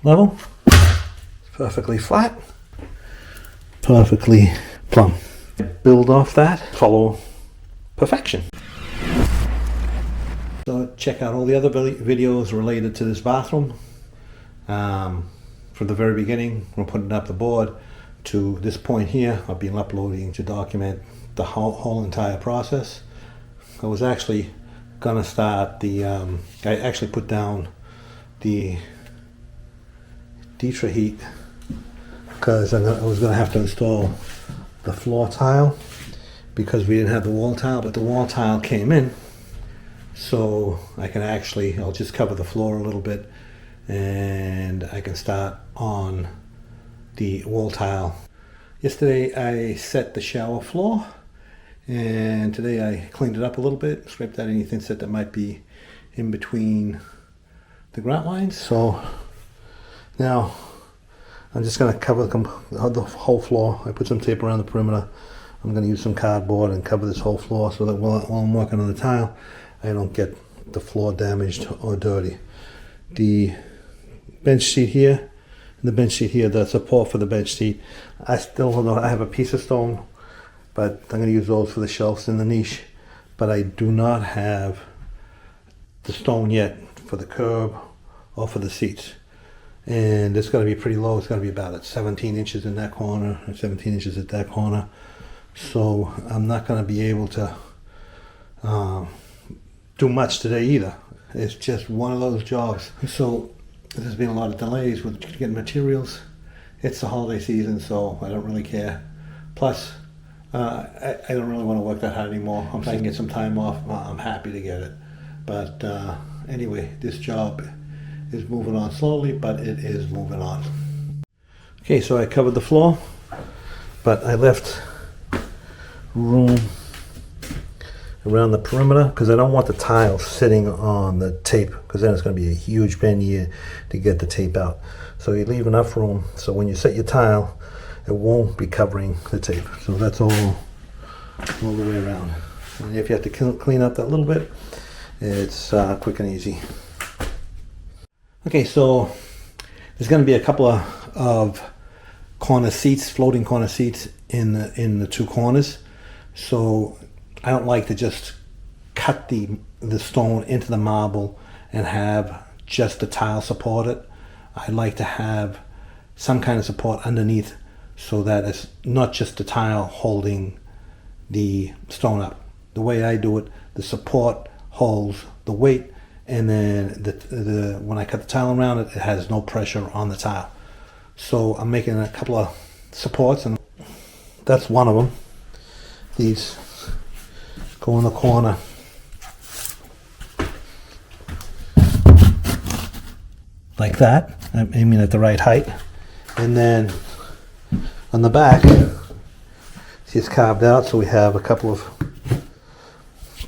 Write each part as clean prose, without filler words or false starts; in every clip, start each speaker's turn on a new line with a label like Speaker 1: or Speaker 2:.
Speaker 1: level. It's perfectly flat, perfectly plumb. Build off that, follow perfection. So check out all the other videos related to this bathroom. From the very beginning, we're putting up the board to this point here. I've been uploading to document the whole entire process. I was actually gonna start the, I actually put down the Ditra heat because I was gonna have to install the floor tile because we didn't have the wall tile, but the wall tile came in, so I can actually, I'll just cover the floor a little bit and I can start on the wall tile. Yesterday I set the shower floor, and today I cleaned it up a little bit, scraped out anything that might be in between the grout lines. So now I'm just going to cover the whole floor. I put some tape around the perimeter. I'm going to use some cardboard and cover this whole floor so that while I'm working on the tile, I don't get the floor damaged or dirty. The bench seat here, and the bench seat here, the support for the bench seat, I still don't know. I have a piece of stone, but I'm going to use those for the shelves in the niche. But I do not have the stone yet for the curb or for the seats. And it's going to be pretty low. It's going to be about at 17 inches in that corner and 17 inches at that corner. So I'm not going to be able to do much today either. It's just one of those jobs. So there's been a lot of delays with getting materials. It's the holiday season, so I don't really care. Plus, I don't really want to work that hard anymore. If I can get some time off, I'm happy to get it. But anyway, this job is moving on slowly, but it is moving on. Okay, so I covered the floor, but I left room around the perimeter because I don't want the tile sitting on the tape, because then it's going to be a huge pain here to get the tape out. So you leave enough room so when you set your tile, it won't be covering the tape. So that's all the way around. And if you have to clean up that little bit, it's quick and easy. Okay, so there's going to be a couple of corner seats, floating corner seats in the two corners. So I don't like to just cut the stone into the marble and have just the tile support it. I like to have some kind of support underneath so that it's not just the tile holding the stone up. The way I do it, the support holds the weight, and then when I cut the tile around it, it has no pressure on the tile. So I'm making a couple of supports, and that's one of them. These go in the corner. Like that. I'm aiming at the right height. And then on the back, see, it's carved out, so we have a couple of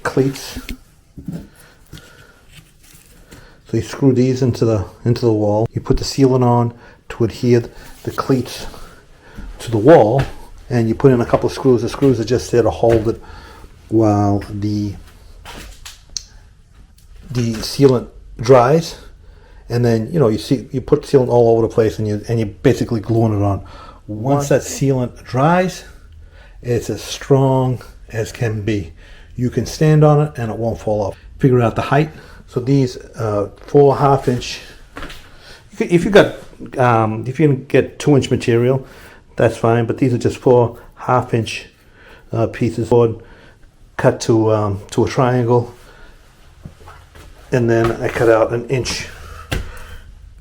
Speaker 1: cleats. So you screw these into the wall. You put the sealant on to adhere the cleats to the wall, and you put in a couple of screws. The screws are just there to hold it while the sealant dries. And then you put sealant all over the place, and you're basically gluing it on. Once that sealant dries, it's as strong as can be. You can stand on it and it won't fall off. Figure out the height. So these 4 1/2-inch. If you can get 2-inch material, that's fine. But these are just 4 1/2-inch pieces, board cut to a triangle, and then I cut out 1 inch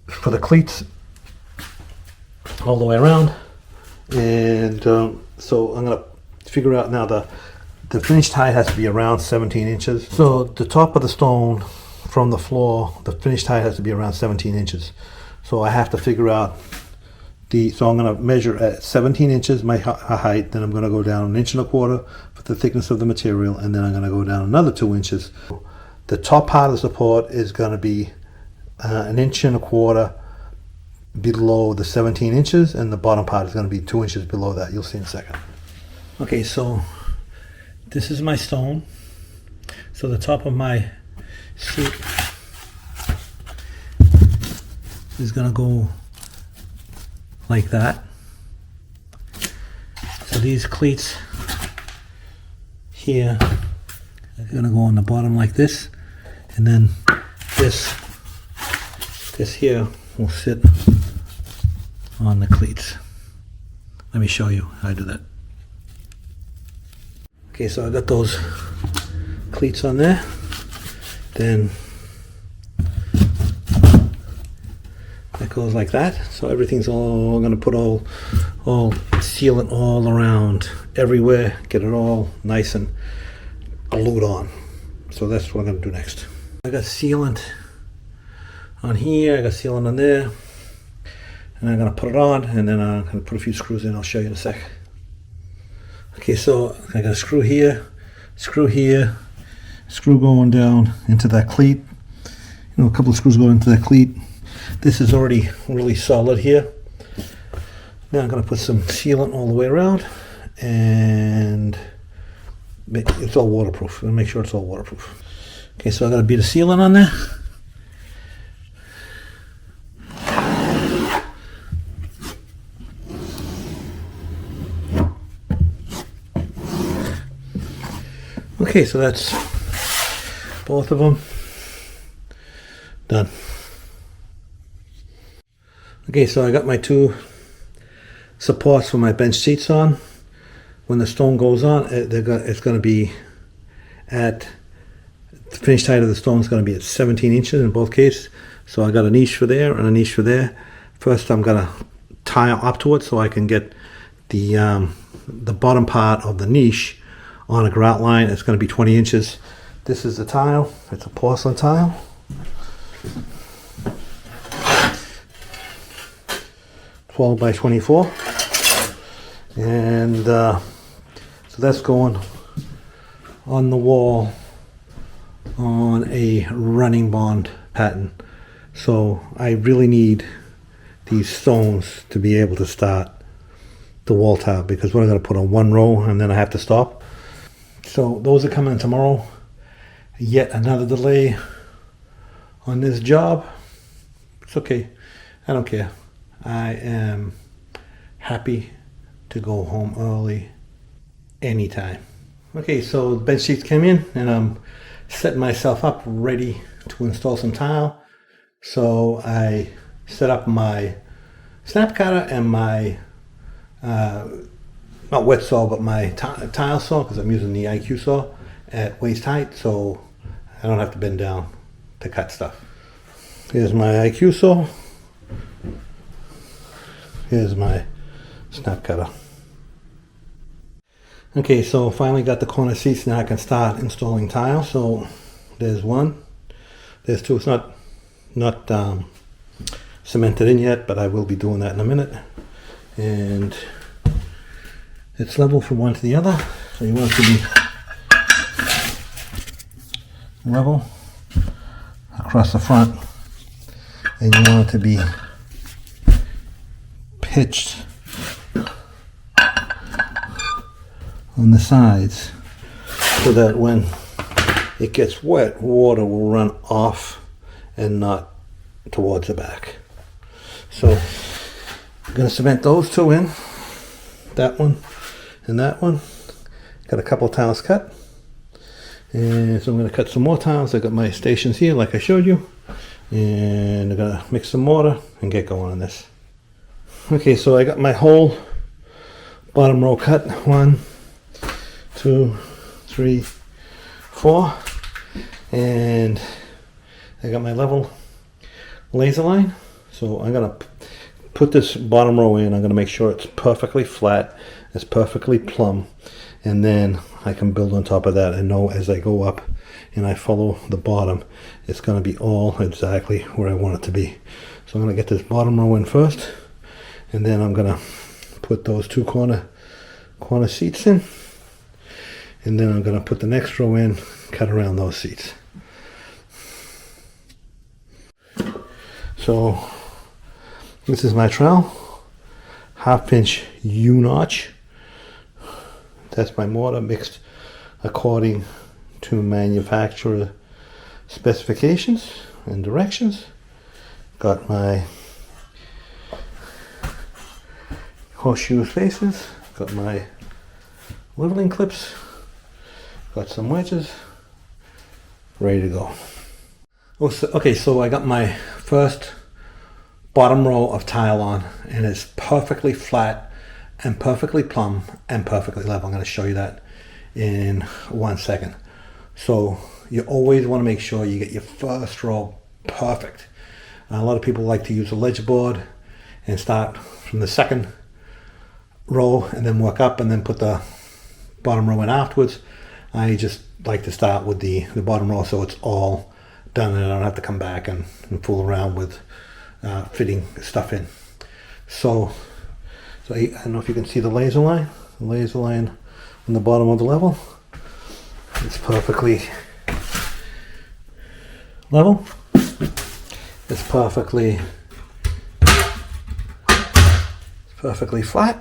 Speaker 1: for the cleats all the way around. And so I'm gonna figure out now the finished height has to be around 17 inches. So the top of the stone from the floor, the finished height has to be around 17 inches. So I have to figure out so I'm going to measure at 17 inches my height, then I'm going to go down 1.25 inches for the thickness of the material, and then I'm going to go down another 2 inches. The top part of the support is going to be 1.25 inches below the 17 inches, and the bottom part is going to be 2 inches below that. You'll see in a second. Okay, so this is my stone. So the top of my seat is going to go like that. So these cleats here are going to go on the bottom like this, and then this here will sit on the cleats. Let me show you how I do that. Okay, so I got those cleats on there. Then that goes like that. So everything's all, I'm gonna put all sealant all around everywhere, get it all nice and glued on. So that's what I'm gonna do next. I got sealant on here, I got sealant on there, and I'm gonna put it on, and then I'm gonna put a few screws in. I'll show you in a sec. Okay, so I got a screw here, screw going down into that cleat. You know, a couple of screws go into that cleat. This is already really solid here. Now I'm going to put some sealant all the way around, and it's all waterproof. I'm going to make sure it's all waterproof. Okay, so I got a bit of sealant on there. Okay, so that's both of them done. Okay, so I got my two supports for my bench seats on. When the stone goes on, it's going to be at, the finished height of the stone is going to be at 17 inches in both cases. So I got a niche for there and a niche for there. First I'm going to tile up to it so I can get the bottom part of the niche on a grout line. It's going to be 20 inches. This is the tile. It's a porcelain tile. (12 by 24), and so that's going on the wall on a running bond pattern. So I really need these stones to be able to start the wall tile, because we're going to put on one row and then I have to stop. So those are coming tomorrow. Yet another delay on this job. It's okay. I don't care. I am happy to go home early anytime. Okay, so the bench seats came in and I'm setting myself up ready to install some tile. So I set up my snap cutter and my not wet saw, but my tile saw, because I'm using the IQ saw at waist height, so I don't have to bend down to cut stuff. Here's my IQ saw. Here's my snap cutter. Okay, so finally got the corner seats. Now I can start installing tile. So there's one, there's two. It's not cemented in yet, but I will be doing that in a minute. And it's level from one to the other, so you want it to be level across the front, and you want it to be pitched on the sides, so that when it gets wet, water will run off and not towards the back. So I'm going to cement those two in, that one and that one. Got a couple tiles cut, and so I'm going to cut some more tiles. I got my stations here like I showed you, and I'm going to mix some mortar and get going on this. Okay, so I got my whole bottom row cut. 1, 2, 3, 4, and I got my level laser line. So I'm gonna put this bottom row in. I'm gonna make sure it's perfectly flat, it's perfectly plumb, and then I can build on top of that and know as I go up and I follow the bottom, it's gonna be all exactly where I want it to be. So I'm gonna get this bottom row in first, and then I'm gonna put those two corner seats in, and then I'm gonna put the next row in, cut around those seats. So this is my trowel, 1/2 inch U-notch. That's my mortar, mixed according to manufacturer specifications and directions. Got my horseshoe spaces, got my leveling clips, got some wedges, ready to go. Okay, so I got my first bottom row of tile on, and it's perfectly flat and perfectly plumb and perfectly level. I'm going to show you that in 1 second. So you always want to make sure you get your first row perfect. A lot of people like to use a ledger board and start from the second row and then work up and then put the bottom row in afterwards. I just like to start with the bottom row so it's all done and I don't have to come back and fool around with fitting stuff in. So I don't know if you can see the laser line. The laser line on the bottom of the level. It's perfectly level. It's perfectly flat.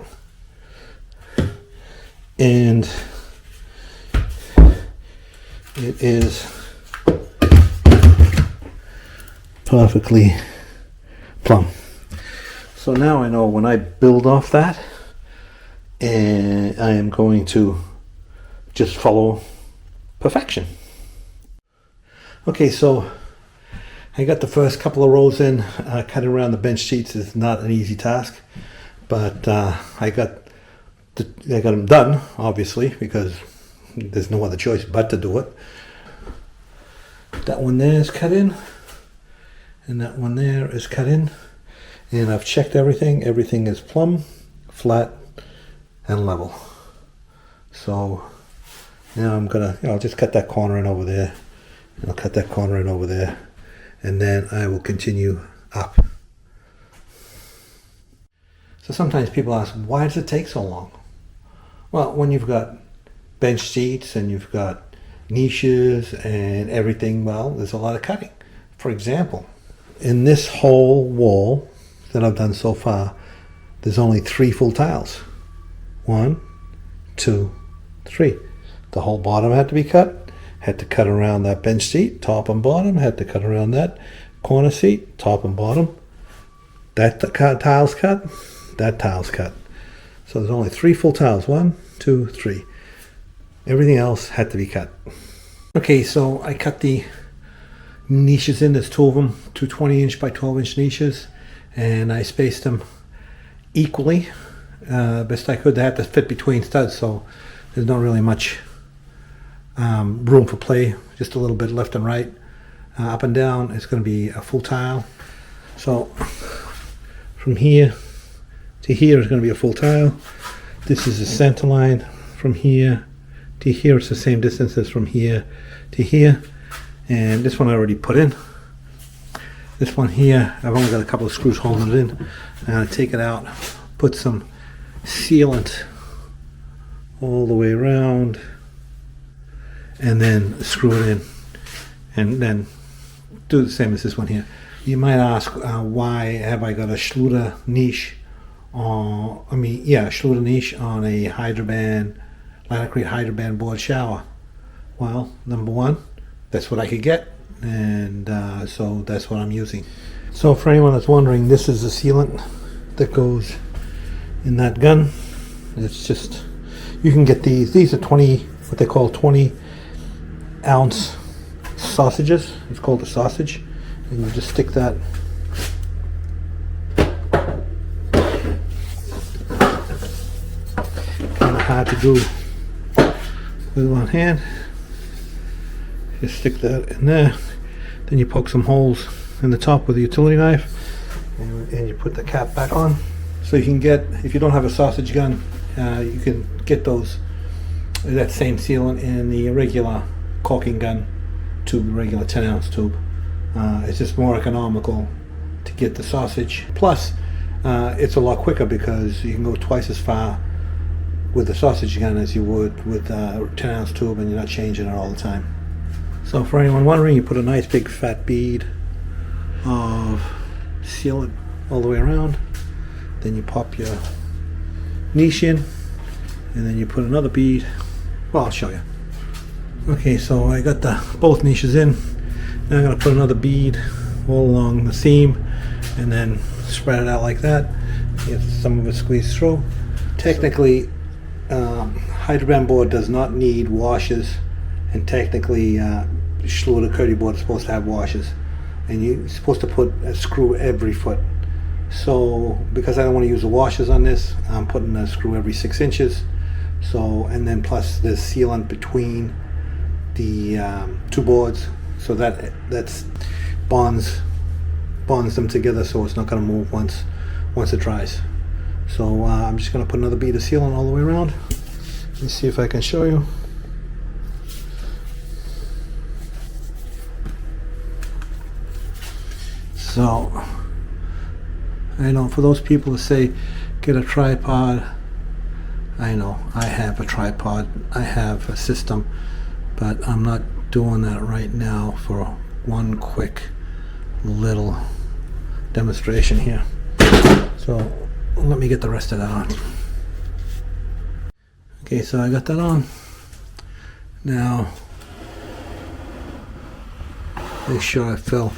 Speaker 1: And it is perfectly plumb. So now I know when I build off that, and I am going to just follow perfection. Okay, so I got the first couple of rows in. Cutting around the bench seats is not an easy task, but I got them done, obviously, because there's no other choice but to do it. That one there is cut in, and that one there is cut in, and I've checked everything. Everything is plumb, flat, and level. So now I'm gonna, I'll just cut that corner in over there, and I'll cut that corner in over there, and then I will continue up. So sometimes people ask, why does it take so long? Well, when you've got bench seats and you've got niches and everything, well, there's a lot of cutting. For example, in this whole wall that I've done so far, there's only 3 full tiles. 1, 2, 3. The whole bottom had to be cut. Had to cut around that bench seat, top and bottom. Had to cut around that corner seat, top and bottom. That tile's cut. That tile's cut. So there's only 3 full tiles. 1, 2, 3. Everything else had to be cut. Okay, so I cut the niches in. There's 2 of them, 2 20-inch by 12-inch niches, and I spaced them equally, best I could. They had to fit between studs, so there's not really much room for play. Just a little bit left and right, up and down. It's going to be a full tile. So from here to here is going to be a full tile. This is the center line. From here to here, it's the same distance as from here to here. And this one I already put in. This one here, I've only got a couple of screws holding it in. I'm going to take it out, put some sealant all the way around, and then screw it in, and then do the same as this one here. You might ask, why have I got a Schluter niche? Schluter niche on a Hydraband, Lanacrete Hydraband board shower. Well, number one, that's what I could get, and so that's what I'm using. So for anyone that's wondering, this is the sealant that goes in that gun. It's just, you can get these are 20, what they call 20-ounce sausages. It's called a sausage, and you just stick that kind of hard to do with one hand. Just stick that in there, then you poke some holes in the top with a utility knife, and you put the cap back on. So you can get, if you don't have a sausage gun, you can get that same sealant in the regular caulking gun tube, regular 10-ounce tube. It's just more economical to get the sausage. Plus, it's a lot quicker because you can go twice as far with the sausage gun as you would with a 10-ounce tube, and you're not changing it all the time. So for anyone wondering, you put a nice big fat bead of sealant all the way around. Then you pop your niche in, and then you put another bead. Well, I'll show you. Okay, so I got both niches in. Now I'm going to put another bead all along the seam, and then spread it out like that. if some of it squeezed through. Technically, Hydraband board does not need washers, and technically Schluter Curdy board is supposed to have washers, and you're supposed to put a screw every foot. So because I don't want to use the washers on this, I'm putting a screw every 6 inches. So, and then plus the sealant between the two boards, so that's bonds them together, so it's not going to move once it dries. So I'm just going to put another bead of sealant all the way around. Let's see if I can show you. So I know for those people who say get a tripod, I know I have a tripod, I have a system, but I'm not doing that right now for one quick little demonstration here. So let me get the rest of that on. Okay, so I got that on. Now make sure I fill.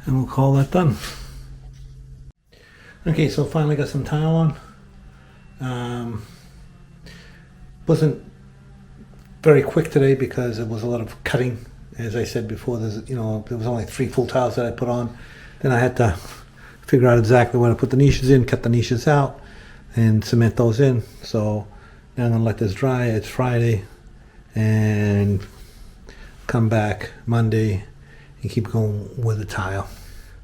Speaker 1: And we'll call that done. Okay, so finally got some tile on. Wasn't very quick today because it was a lot of cutting. As I said before, there was only 3 full tiles that I put on. Then I had to figure out exactly where to put the niches in, cut the niches out, and cement those in. So now I'm gonna let this dry. It's Friday, and come back Monday and keep going with the tile.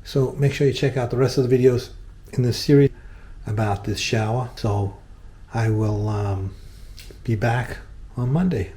Speaker 1: So make sure you check out the rest of the videos in this series about this shower. So I will be back on Monday.